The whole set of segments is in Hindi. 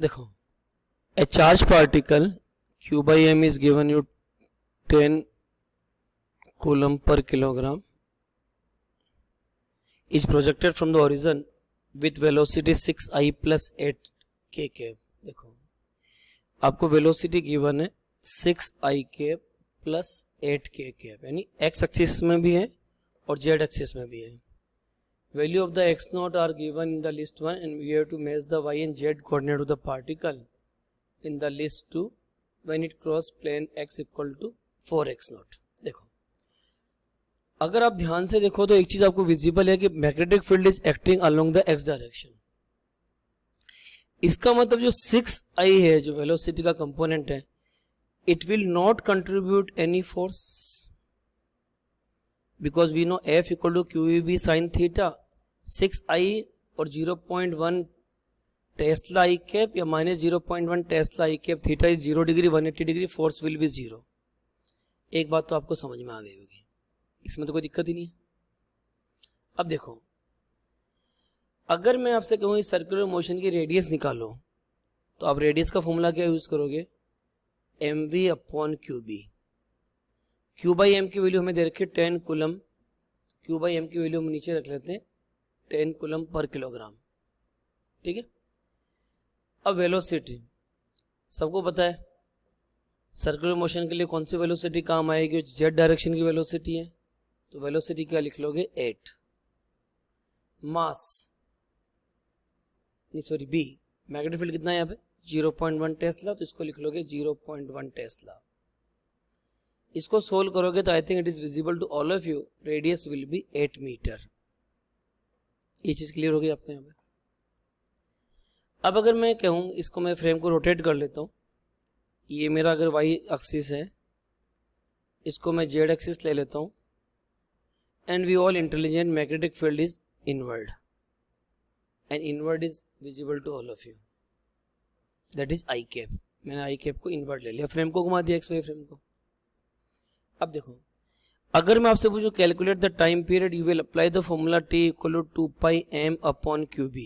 देखो, a charged particle q by m is given you 10 coulomb per kilogram is projected from the horizon with velocity 6i plus 8 k cap. देखो, आपको वेलोसिटी गिवन है 6i cap plus 8 k cap, यानी x एक्सिस में भी है और z एक्सिस में भी है. Value of the x naught are given in the list 1 and we have to match the y and z coordinate of the particle in the list 2 when it cross plane x equal to 4x naught. देखो, अगर आप ध्यान से देखो तो एक चीज आपको विजिबल है कि magnetic field is acting along the x direction. इसका मतलब जो 6i है, जो वेलोसिटी का कंपोनेंट है, it will not contribute any force because we know F equal to QEB sin theta. 6i और 0.1 टेस्ला i कैप या minus 0.1 Tesla i cap, theta is 0 degree 180 degree, force will be 0. एक बात तो आपको समझ में आ गई होगी, इसमें तो कोई दिक्कत ही नहीं है. अब देखो, अगर मैं आपसे कहूँ इस सर्कुलर मोशन की रेडियस निकालो, तो आप रेडियस का फॉर्मूला क्या यूज करोगे? mv upon qb. q by M की वैल्यू हमें दे रखी है 10 कूलम. q बाई एम की वैल्यू हम नीचे रख लेते हैं 10 कूलम पर किलोग्राम. ठीक है. अब वेलोसिटी सबको पता है, सर्कुलर मोशन के लिए कौन सी वेलोसिटी काम आएगी? जेड डायरेक्शन की वेलोसिटी है, तो वेलोसिटी क्या लिख लोगे? 8. मास नहीं सॉरी बी, मैग्नेटिक फील्ड कितना है यहाँ पे? 0.1 टेस्ला, तो इसको लिख लोगे 0.1 टेस्ला. इसको सोल्व करोगे तो I think it is visible to all of you. Radius will be 8 metre. ये चीज क्लियर होगी आपको यहाँ पे. अब अगर मैं कहूँ, इसको मैं फ्रेम को रोटेट कर लेता हूँ, ये मेरा अगर वाई एक्सिस है, इसको मैं जेड एक्सिस ले लेता हूँ, and we all intelligent magnetic field is inward and inward is visible to all of you, that is I cap. मैंने आई कैप को इनवर्ड ले लिया, फ्रेम को घुमा दिया, एक्स वाई फ्रेम को. अब देखो, अगर मैं आपसे पूछूं calculate the time period, you will apply the formula T equal to 2 m upon QB.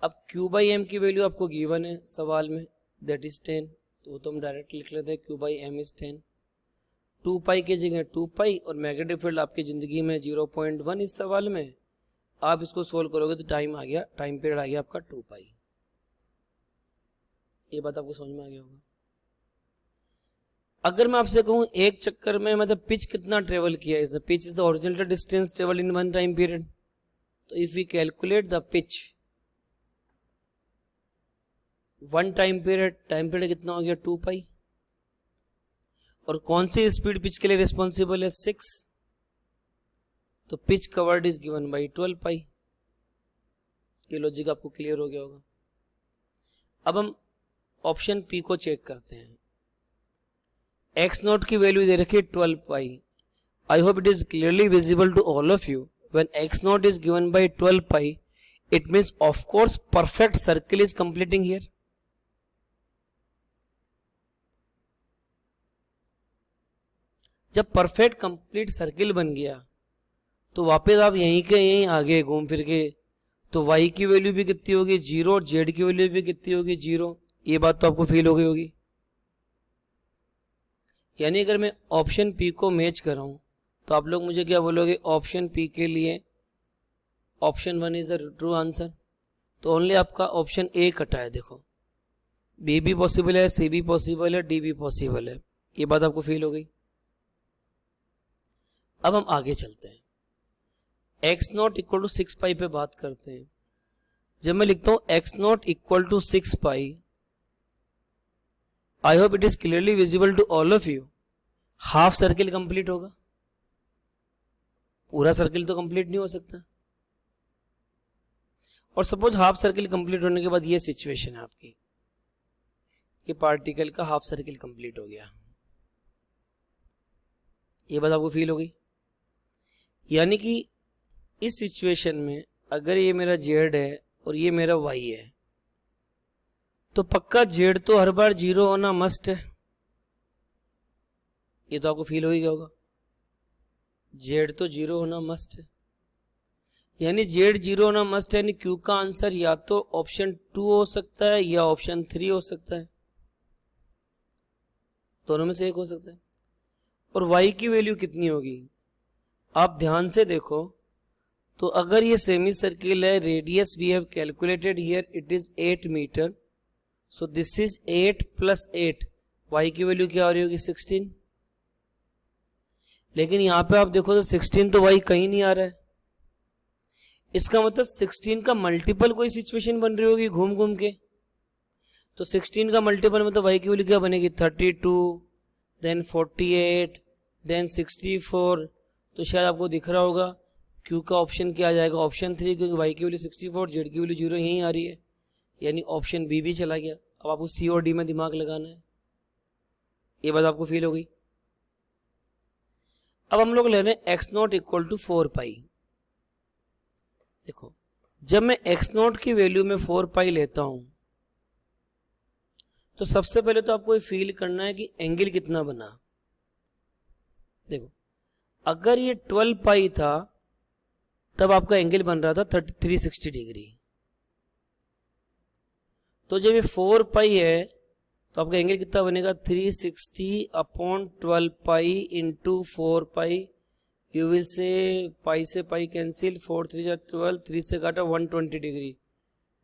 अब Q बाई एम की वैल्यू आपको गिवन है सवाल में, दैट इज 10, तो हम डायरेक्ट लिख लेते हैं Q बाई एम इज 10. 2 की जगह 2 और मैग्नेटिक फील्ड आपकी जिंदगी में 0.1 इस सवाल में. आप इसको सोल्व करोगे तो टाइम आ गया, टाइम पीरियड आ गया आपका 2. ये बात आपको समझ में आ गया होगा. अगर मैं आपसे कहूं एक चक्कर में मतलब पिच कितना ट्रेवल किया इसने, pitch is the original distance travel in one time period, तो if we calculate the pitch one time period कितना हो गया? 2 और कौन सी स्पीड पिच के लिए रिस्पॉन्सिबल है? 6. तो pitch covered is given by 12 ये लॉजिक आपको क्लियर हो गया होगा. अब हम ऑप्शन पी को चेक करते हैं. एक्स नॉट की वैल्यू दे रखी है 12 I hope it is clearly visible to all of you. When X not is given by 12 it means of course perfect circle is completing here. जब परफेक्ट कंप्लीट सर्किल बन गया तो वापस आप यहीं के यहीं आगे घूम फिर के, तो y की वैल्यू भी कितनी होगी? 0, और z की वैल्यू भी कितनी होगी? 0. ये बात तो आपको फील हो गई होगी. यानी अगर मैं ऑप्शन पी को मैच कर रहा हूं तो आप लोग मुझे क्या बोलोगे? ऑप्शन पी के लिए option 1 is the true answer. तो ओनली आपका ऑप्शन ए कटा है. देखो, बी भी पॉसिबल है, सी भी पॉसिबल है, डी भी पॉसिबल है. ये बात आपको फील हो गई. अब हम आगे चलते हैं, एक्स नॉट इक्वल टू 6 पे बात करते हैं. जब मैं लिखता हूं X not equal to 6 I hope it is clearly visible to all of you. Half circle complete होगा, पूरा सर्किल तो कंप्लीट नहीं हो सकता. और सपोज हाफ सर्किल कंप्लीट होने के बाद ये सिचुएशन है आपकी, ये पार्टिकल का हाफ सर्किल कंप्लीट हो गया. ये बात आपको फील हो गई. यानी कि इस सिचुएशन में अगर ये मेरा जेड है और ये मेरा वाई है, तो पक्का जेड तो हर बार 0 होना मस्ट है. ये तो आपको फील हो ही गया होगा, जेड तो 0 होना मस्ट है. यानी जेड जीरो होना मस्ट है, यानी क्यू का आंसर या तो ऑप्शन 2 हो सकता है या ऑप्शन 3 हो सकता है, दोनों में से एक हो सकता है। और वाई की वैल्यू कितनी होगी, आप ध्यान से देखो तो अगर ये सेमी सर्किल है, radius we have calculated here it is 8 metres, so this is 8 + 8, Y की वैल्यू क्या हो रही होगी 16। लेकिन यहां पे आप देखो तो 16 तो वाई कहीं नहीं आ रहा है, इसका मतलब 16 का मल्टीपल कोई सिचुएशन बन रही होगी घूम घूम के। तो 16 का मल्टीपल मतलब वाई की वैल्यू क्या बनेगी 32, देन 48, देन 64। तो शायद आपको दिख रहा होगा क्यू का ऑप्शन क्या आ जाएगा, ऑप्शन 3, क्योंकि वाई की वैल्यू 64, जेड की वैल्यू 0 यहीं आ रही है, यानी ऑप्शन बी भी चला गया। अब आपको सी और डी में दिमाग लगाना है, ये बात आपको फील हो गई। अब हम लोग ले रहे हैं x0 = 4 पाई। देखो जब मैं x0 की वैल्यू में 4 पाई लेता हूं तो सबसे पहले तो आपको ये फील करना है कि एंगल कितना बना। देखो अगर ये 12 पाई था तब आपका एंगल बन रहा था 360 डिग्री, तो जब ये 4 पाई है तो आपका एंगल कितना बनेगा 360/12 pi into 4 pi. You will say pi से पाई कैंसिल, 4 3 12, 3 से काटा 120 डिग्री,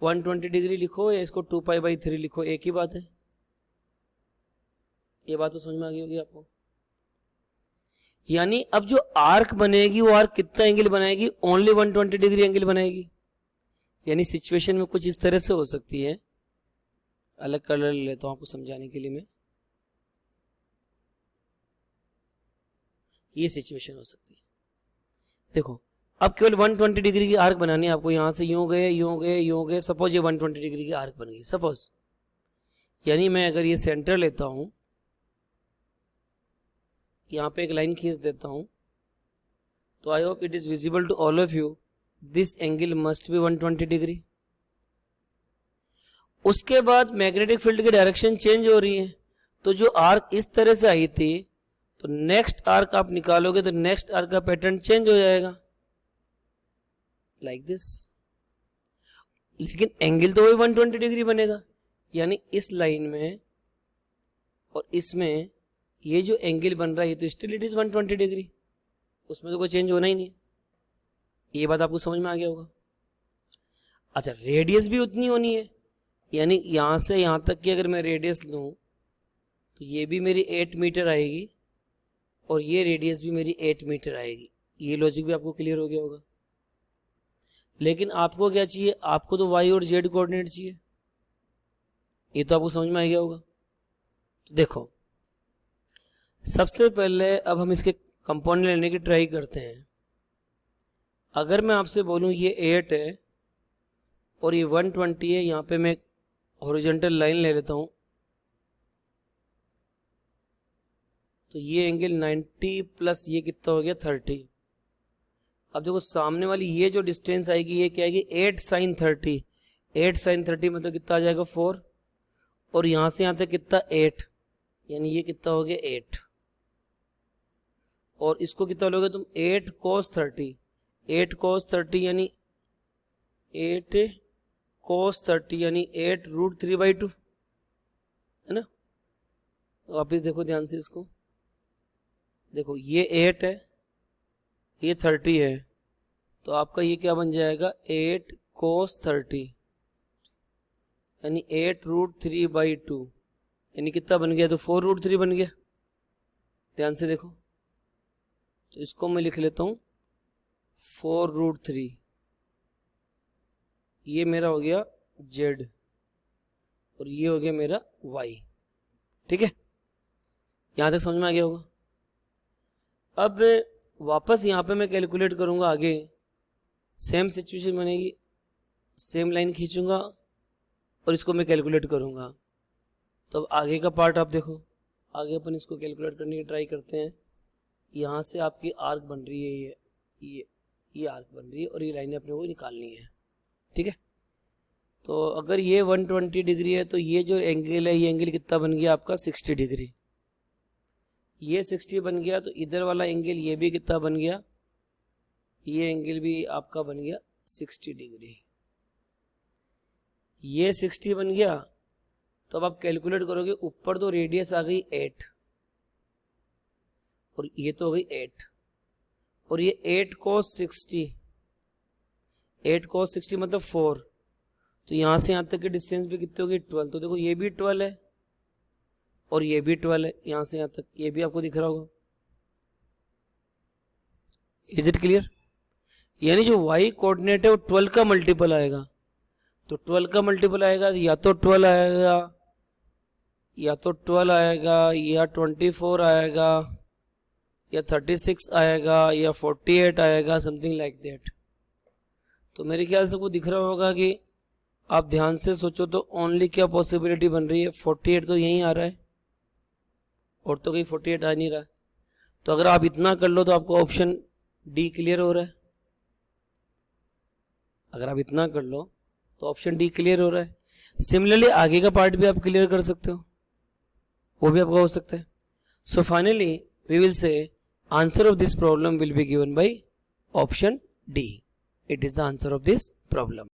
120 डिग्री लिखो या इसको 2π/3 लिखो, एक ही बात है। ये बात तो समझ में आ गई होगी आपको। यानी अब जो आर्क बनेगी वो आर्क कितना एंगल बनाएगी, ओनली 120 डिग्री एंगल बनाएगी। यानी सिचुएशन में कुछ इस तरह से हो सकती है, अलग कलर लेता हूं आपको समझाने के लिए मैं, ये सिचुएशन हो सकती है। देखो अब केवल 120 डिग्री की आर्क बनानी है आपको, यहां से यूं गए यूं गए यूं गए, सपोज ये 120 डिग्री की आर्क बन गई सपोज। यानी मैं अगर ये सेंटर लेता हूं, यहां पे एक लाइन खींच देता हूं, तो I hope it is visible to all of you, this angle must be 120 degree. उसके बाद मैग्नेटिक फील्ड की डायरेक्शन चेंज हो रही है, तो जो आर्क इस तरह से आई थी तो नेक्स्ट आर्क आप निकालोगे तो नेक्स्ट आर्क का पैटर्न चेंज हो जाएगा लाइक दिस, लेकिन एंगल तो वही 120 डिग्री बनेगा। यानी इस लाइन में और इसमें ये जो एंगल बन रहा है ये तो स्टिल इट इज 120 डिग्री, उसमें तो कोई चेंज होना ही नहीं। ये बात आपको समझ में आ गया होगा। अच्छा रेडियस भी उतनी होनी है, यानी यहां से यहां तक की अगर मैं रेडियस लूं तो ये भी मेरी 8 मीटर आएगी और ये रेडियस भी मेरी 8 मीटर आएगी। ये लॉजिक भी आपको क्लियर हो गया होगा। लेकिन आपको क्या चाहिए, आपको तो वाई और जेड कोऑर्डिनेट चाहिए, ये तो आपको समझ में आ गया होगा। तो देखो सबसे पहले अब हम इसके कंपोनेंट लेने की ट्राई करते हैं। अगर मैं आपसे बोलूं ये 8 है और ये 120 है, यहाँ पे मैं हॉरिजॉन्टल लाइन ले लेता हूं, तो ये एंगल 90 प्लस ये कितना हो गया 30। अब देखो सामने वाली ये जो डिस्टेंस आएगी ये क्या आएगी 8 sin 30, 8 sin 30 मतलब कितना आ जाएगा 4, और यहां से यहां तक कितना 8, यानी ये कितना हो गया 8, और इसको कितना लोगे तुम 8 cos 30, 8 cos 30 यानी 8 cos 30 यानी 8 √3/2 है ना। वापिस देखो ध्यान से इसको, देखो ये 8 है ये 30 है, तो आपका ये क्या बन जाएगा 8 cos 30 यानी 8 √3/2 यानी कितना बन गया, तो 4 √3 बन गया। ध्यान से देखो, तो इसको मैं लिख लेता हूं 4 √3, ये मेरा हो गया z और ये हो गया मेरा y। ठीक है, यहां तक समझ में आ गया होगा। अब वापस यहाँ पे मैं कैलकुलेट करूँगा, आगे सेम सिचुएशन बनेगी, सेम लाइन खींचूंगा और इसको मैं कैलकुलेट करूँगा। तो अब आगे का पार्ट आप देखो, आगे अपन इसको कैलकुलेट करने की ट्राई करते हैं। यहाँ से आपकी आर्क बन रही है, ये आर्क बन रही है और ये लाइनें अपने को निकालनी है। ठीक है, तो अगर ये 120 डिग्री है तो ये जो एंगल है ये एंगल कितना बन गया आपका 60 डिग्री, ये 60 बन गया, तो इधर वाला एंगल ये भी कितना बन गया, ये एंगल भी आपका बन गया 60 डिग्री, ये 60 बन गया। तो अब आप कैलकुलेट करोगे, ऊपर तो रेडियस आ गई 8 और ये तो हो गई 8 और ये 8 cos 60, 8 cos 60 मतलब 4, तो यहां से यहां तक की डिस्टेंस भी कितनी होगी 12। तो देखो ये भी 12 है और ये भी 12 है, यहां से यहां तक, ये भी आपको दिख रहा होगा। Is it clear? यानी जो y कोऑर्डिनेट है वो 12 का मल्टीपल आएगा, तो 12 का मल्टीपल आएगा, या तो 12 आएगा, या तो 12 आएगा, या 24 आएगा, या 36 आएगा, या 48 आएगा, समथिंग लाइक दैट। तो मेरे ख्याल से वो दिख रहा होगा कि आप ध्यान से सोचो तो ओनली क्या पॉसिबिलिटी बन रही है, 48 तो यहीं आ रहा है और तो कहीं 48 आ नहीं रहा है। तो अगर आप इतना कर लो तो आपको ऑप्शन डी क्लियर हो रहा है। अगर आप इतना कर लो तो ऑप्शन डी क्लियर हो रहा है। सिमिलरली आगे का पार्ट भी आप क्लियर कर सकते हो, वो भी आपका हो सकता है। So finally we will say answer of this problem will be given by option D. It is the answer of this problem.